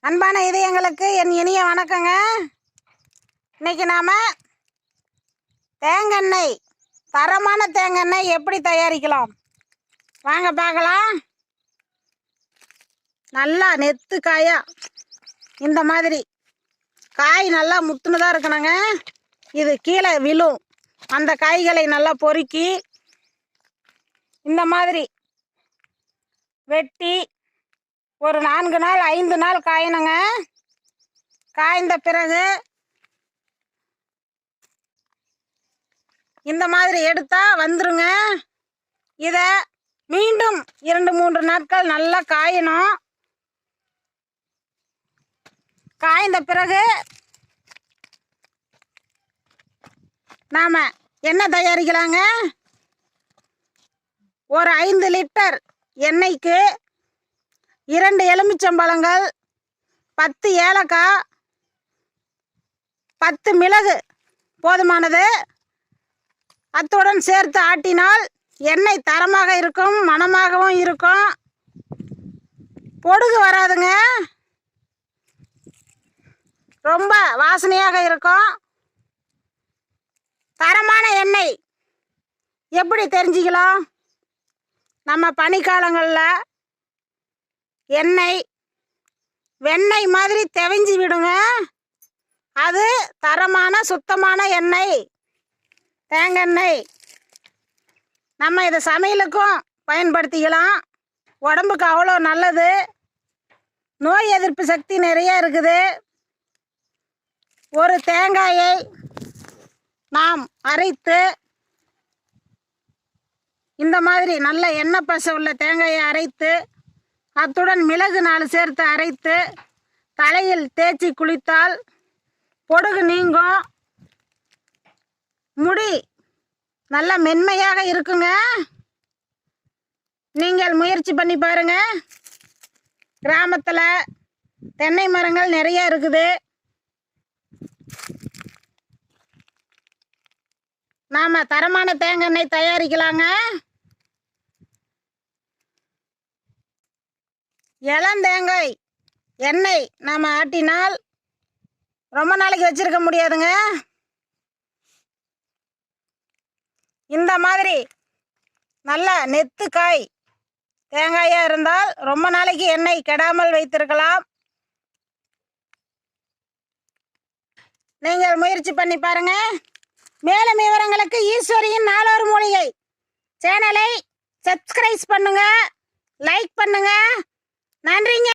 அன்பான இதயங்களுக்கு என் இனிய வணக்கங்க. இன்னைக்கு நாம தேங்காய், தரமான தேங்காய் எப்படி தயாரிக்கலாம் வாங்க பார்க்கலாம். நல்லா நெத்து காயா இந்த மாதிரி காய் நல்லா முத்துனதாக இருக்கணுங்க. இது கீழே விழும். அந்த காய்களை நல்லா பொறுக்கி இந்த மாதிரி வெட்டி ஒரு 4 நாள் 5 நாள் காயணுங்க. காய்ந்த பிறகு இந்த மாதிரி எடுத்தா வந்துருங்க. இதை மீண்டும் 2-3 நாட்கள் நல்லா காயணும். காய்ந்த பிறகு நாம என்ன தயாரிக்கலாங்க. ஒரு 5 லிட்டர் எண்ணெய்க்கு 2 எலுமிச்சம்பழங்கள், 10 ஏலக்காய், 10 மிளகு போதுமானது. அத்துடன் சேர்த்து ஆட்டினால் எண்ணெய் தரமாக இருக்கும், மணமாகவும் இருக்கும், பொடுகு வராதுங்க, ரொம்ப வாசனையாக இருக்கும். தரமான எண்ணெய் எப்படி தெரிஞ்சுக்கலாம்? நம்ம பனிக்காலங்களில் எண்ணெய் வெண்ணெய் மாதிரி தெவிஞ்சு விடுங்க. அது தரமான சுத்தமான எண்ணெய், தேங்காய். நம்ம இதை சமையலுக்கும் பயன்படுத்திக்கலாம். உடம்புக்கு அவ்வளோ நல்லது. நோய் எதிர்ப்பு சக்தி நிறைய இருக்குது. ஒரு தேங்காயை நாம் அரைத்து இந்த மாதிரி நல்ல எண்ணெய் பசை உள்ள தேங்காயை அரைத்து அத்துடன் மிளகு 4 சேர்த்து அரைத்து தலையில் தேய்ச்சி குளித்தால் பொடுகு நீங்கும். முடி நல்ல மென்மையாக இருக்குங்க. நீங்கள் முயற்சி பண்ணி பாருங்க. கிராமத்தில் தென்னை மரங்கள் நிறைய இருக்குது. நாம் தரமான தேங்காய் தயாரிக்கலாங்க. இளந்தேங்காய் எண்ணெய் நாம் ஆட்டினால் ரொம்ப நாளைக்கு வச்சிருக்க முடியாதுங்க. இந்த மாதிரி நல்ல நெத்து காய் தேங்காயாக இருந்தால் ரொம்ப நாளைக்கு எண்ணெய் கெடாமல் வைத்திருக்கலாம். நீங்கள் முயற்சி பண்ணி பாருங்க. மேலும் விவரங்களுக்கு ஈஸ்வரியின் நாளொரு மூலிகை சேனலை சப்ஸ்கிரைப் பண்ணுங்க, லைக் பண்ணுங்க. நன்றிங்க.